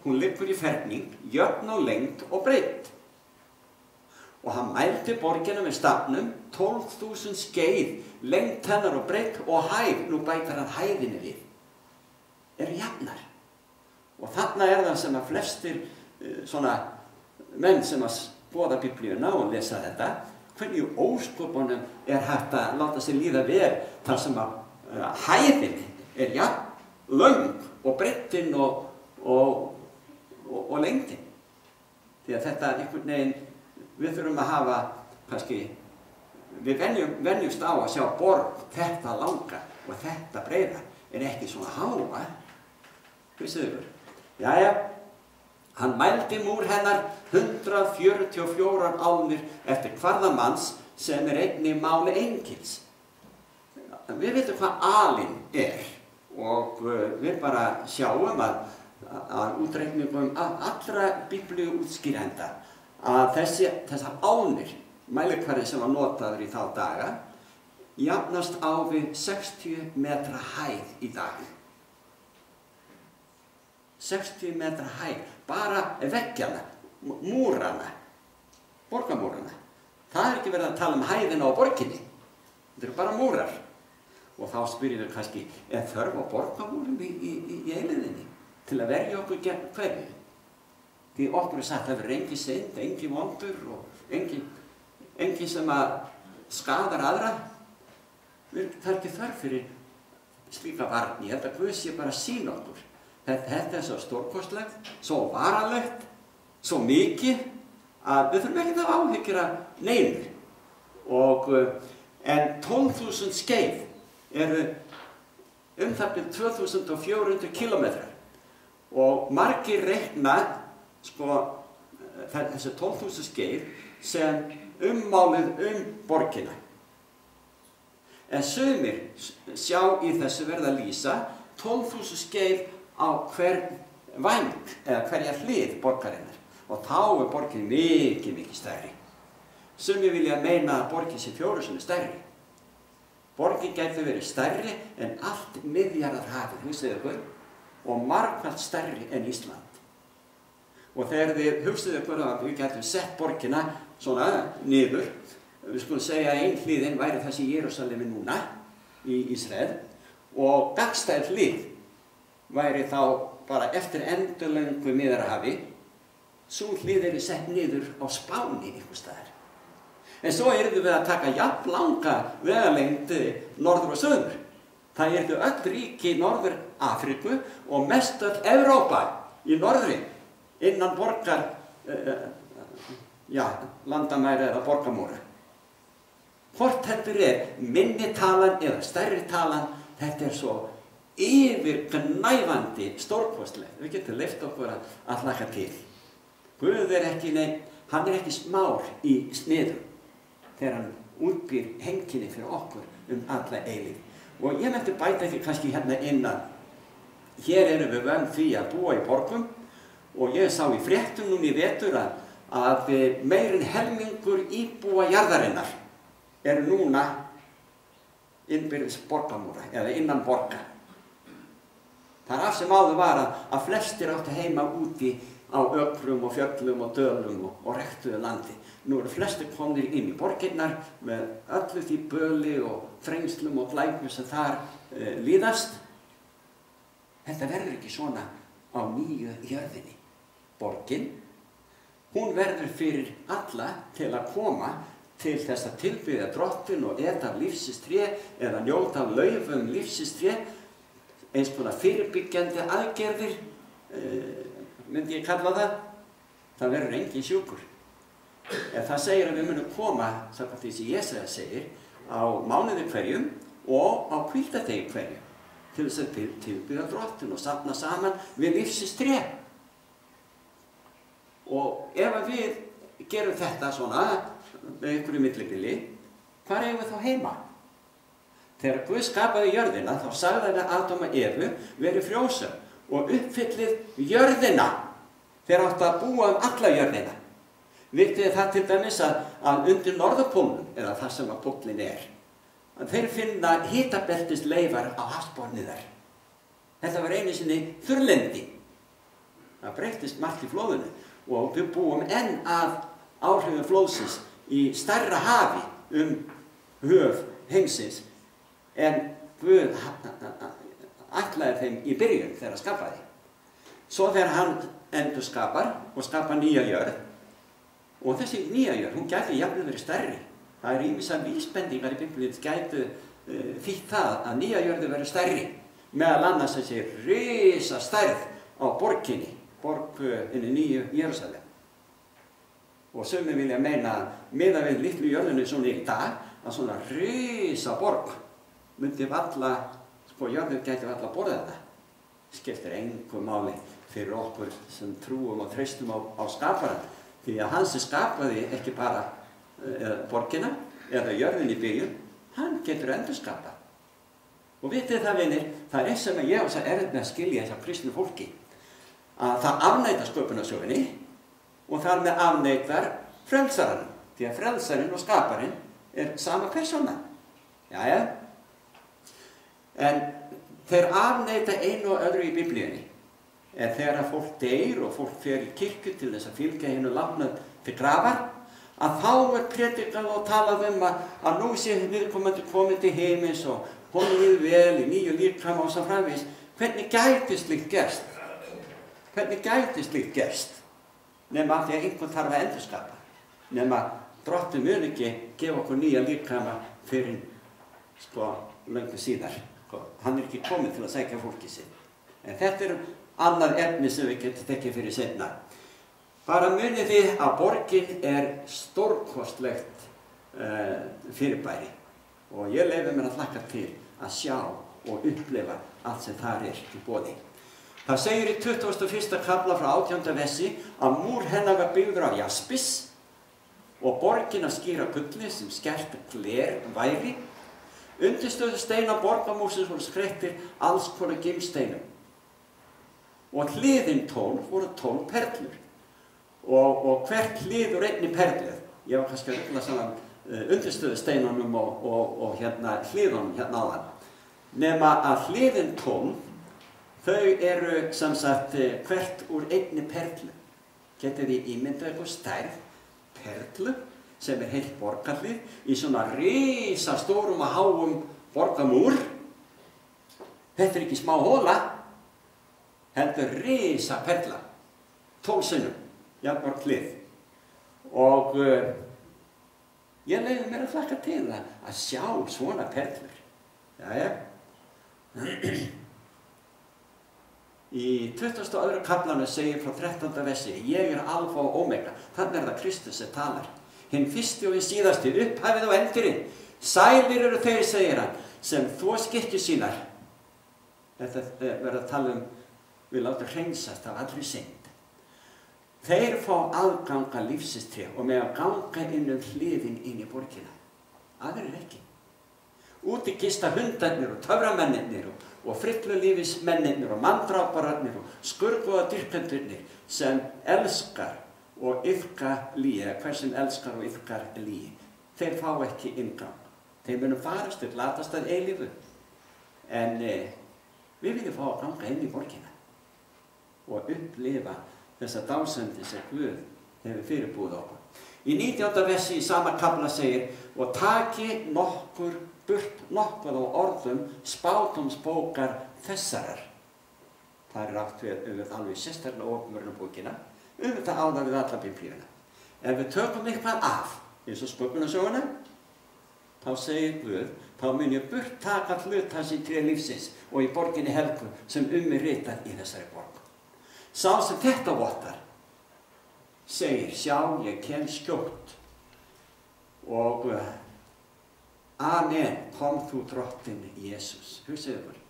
hún liggur í ferning, jöfn á lengd og breidd. Og hann mældi borgina með stafnum 12.000 skeið, lengd hennar og breidd og hæð, nú bætar hann hæðinni við, eru jafnar. Og þarna það sem að flestir svona menn sem að skoða Biblíuna og lesa þetta, hvernig í ósköpunum hægt að láta sig líða vel þar sem að hæðinni jafn löng og breiddin og lengdin. Því að þetta einhvern veginn, við þurfum að hafa, kannski, við venjumst á að sjá borg þetta langa og þetta breiða, en ekki svona háa. Vissuðu ykkur? Jæja, hann mældi múr hennar 144 álnir eftir kvarðamanns sem einnig máli engils. Við veitum hvað alin og við bara sjáum að útreikningum allra biblíu útskýrenda að þessar álnir, mælikvarði sem var notaður í þá daga, jafnast á við 60 metra hæð í dag. 60 metra hæð, bara veggjana, múrana, borgamúrana. Það ekki verið að tala um hæðina á borginni, þetta eru bara múrar. Og þá spyrjum við kannski, þörf á borgamúrum í eiliðinni til að verja okkur gegn hverju? Því okkur sagt að það verður engin synd, engin vondur og engin sem að skadar aðra. Það ekki þörf fyrir slíka varni. Ég held að Guð sé bara að sýna okkur. Þetta svo stórkostlegt, svo varanlegt, svo mikið að við þurfum ekki að áhyggjur af neinu. En 12.000 skeið eru það bil 2400 kilometrar og margir reikna þessi 12.000 skeið sem ummálið borgina. En sumir sjá í þessu verða að lýsa 12.000 skeið á hver væng eða hverja hlið borgarinnar og þá borgin mikið stærri. Sumir vilja meina að borgin sé 4 sinnum stærri. Borgin gæti verið stærri en allt Miðjarðarhafið, hugsið ykkur, og margfalt stærri en Ísland. Og þegar þið hugsið ykkur að við gætum sett borgina svona niður, við skulum segja að ein hliðin væri þessi í Jerúsalemi núna, í Ísrael, og gagnstæð hlið væri þá bara eftir endurlöngu Miðjarðarhafi, sú hlið sett niður á Spáni einhvers staðar. En svo yrðum við að taka jafnlanga vegalengd norður og söður. Það yrðu öll ríki í Norður-Afríku og mest öll Evrópa í norðri, innan borgar, landamæra eða borgamúra. Hvort heldur minni talan eða stærri talan, þetta svo yfirgnæfandi stórkostlegt. Við getum leyft okkur að hlakka til. Guð ekki, hann ekki smár í sniðum þegar hann útbýr heimkynni fyrir okkur alla eilífð. Og ég mætti bæta því kannski hérna innan. Hér erum við vön því að búa í borgum og ég sá í fréttum núna í vetur að meirinn helmingur íbúa jarðarinnar núna innbyrðis borgamúra eða innan borga. Það af sem áður var að flestir áttu heima úti á ökrum og fjöllum og dölum og ræktuðu landi. Nú eru flestir komnir inn í borgirnar með öllu því böli og þrengslum og glæpum sem þar líðast. Þetta verður ekki svona á nýju jörðinni. Borgin, hún verður fyrir alla til að koma til þess að tilbiðja drottinn og eta af lífsins tré eða njóta af laufum lífsins tré, eins konar fyrirbyggjandi aðgerðir, myndi ég kalla það. Það verður engin sjúkur. En það segir að við munum koma, samkvæmt því sem Jesaja segir, á mánuði hverjum og á hvíldardegi hverjum til þess að tilbiðja drottinn og safna saman við lífsins tré. Og ef við gerum þetta svona með einhverju millibili, hvar eigum við þá heima? Þegar Guð skapaði jörðina, þá sagði hann Adam og Evu verið frjósöm og uppfyllið jörðina. Þeir áttu að búa alla jörðina. Vitið það til dæmis að undir norðurpólnum, eða það sem að póllinn að þeir finna hitabeltisleifar á hafsbotni þar. Þetta var einu sinni þurrlendi. Það breyttist breyttist margt í flóðinu og við búum enn að áhrifum flóðsins í stærra hafi höf heimsins en Guð ætlaði þeim í byrjun þegar hann skapaði. Svo þegar hann endurskapar og skapar nýja jörð, og þessi nýja jörð, hún gæti jafnvel verið stærri. Það ýmsar vísbendingar í Biblíunni sem gætu þýtt það að nýja jörðu verið stærri, meðal annars þessi risastærð á borginni, borginni nýju Jerúsalem. Og sumir vilja meina að miðað við litlu jörðinu svona í dag, að svona risaborg myndi varla, jörður gæti varla borðað það. Skiptir engu máli fyrir okkur sem trúum og treystum á skaparann, því að hann sem skapaði ekki bara borgina eða jörðin í byrjun, hann getur endurskapað. Og vitið það, vinir, það er eitt sem ég á þess að erfitt með að skilja þess að kristnu fólki, að það afneitar sköpunarsögunni og þar með afneitar frelsarann, því að frelsarinn og skaparinn er sama persóna. Jæja. En þeir afneita einu og öðru í Biblíunni. En þegar að fólk deyr og fólk fer í kirkju til þess að fylgja hinu látna til grafar, að þá er predikað og talað að nú sé viðkomandi komið til heimins og honum líður vel í nýju líkama og svo framvegis. Hvernig gæti slíkt gerst? Hvernig gæti slíkt gerst? Nema af því að einhvern þarf að endurskapa. Nema Drottinn mun ekki gefa okkur nýja líkama fyrir löngu síðar. Hann er ekki kominn til að sækja fólkið sitt. En þetta er annar efni sem við getum tekið fyrir seinna. Bara munið þið að borgin er stórkostlegt fyrirbæri og ég leyfi mér að hlakka til að sjá og upplifa allt sem þar er í boði. Það segir í 21. kafla frá 18. versi að múr hennar var byggður af jaspis og borgin af skýra gulli sem skert gler væri. Undirstöðu steina borgarmúrsins voru skreyttir alls konar gimsteinum og hliðin 12 voru 12 perlur og hvert hlið úr einni perlu. Ég var kannski að rugla saman undirstöðu steinunum og hliðunum áðan. Nema að hliðin 12, þau eru sem sagt hvert úr einni perlu. Getið þið ímyndað eitthvað stærð perlu sem er heilt borgarhlið í svona risastórum og háum borgarmúr. Þetta er ekki smá hóla, heldur risa perla, 12 sinnum, jafnmörg hlið. Og ég leyfi mér að hlakka til að sjá svona perlur. Jæja. Í 22. kaflanum segir frá 13. versi, ég er alfa og omega, þannig er það Kristus sem talar. Hinn fyrsti og hinn síðasti, upphafið og endurinn. Sælir eru þeir, segir hann, sem þvo skikkjur sínar. Þetta verður að tala við láta hreinsast af allri synd. Þeir fá aðgang að lífsins tré og með að ganga inn hliðin inn í borgina. Aðrir ekki. Úti gista hundarnir og töframennirnir og frillulífismennirnir og manndrápararnir og skurgoða dyrkendurnir sem elskar og yfka líi, eða hver sem elskar og yfkar líi. Þeir fá ekki inngang. Þeir munu farast til latast að eilífu. En við viljum fá að ganga inn í borgina og upplifa þessa dásemdi sem Guð hefur fyrirbúið okkur. Í 19. versi í sama kafla segir, og taki nokkuð á orðum spádómsbókar þessarar. Það er átt við alveg sérstaklega opinberunarbókina, það áða við alla Biblíuna. Ef við tökum eitthvað af, eins og sköpunarsöguna, þá segir Guð, þá mun ég burt taka hlut hans í tré lífsins og í borginni helgu sem er ritað í þessari borg. Sá sem þetta vottar segir, sjá, ég kem skjótt og amen, kom þú Drottinn Jesús. Hugsaðu ykkur.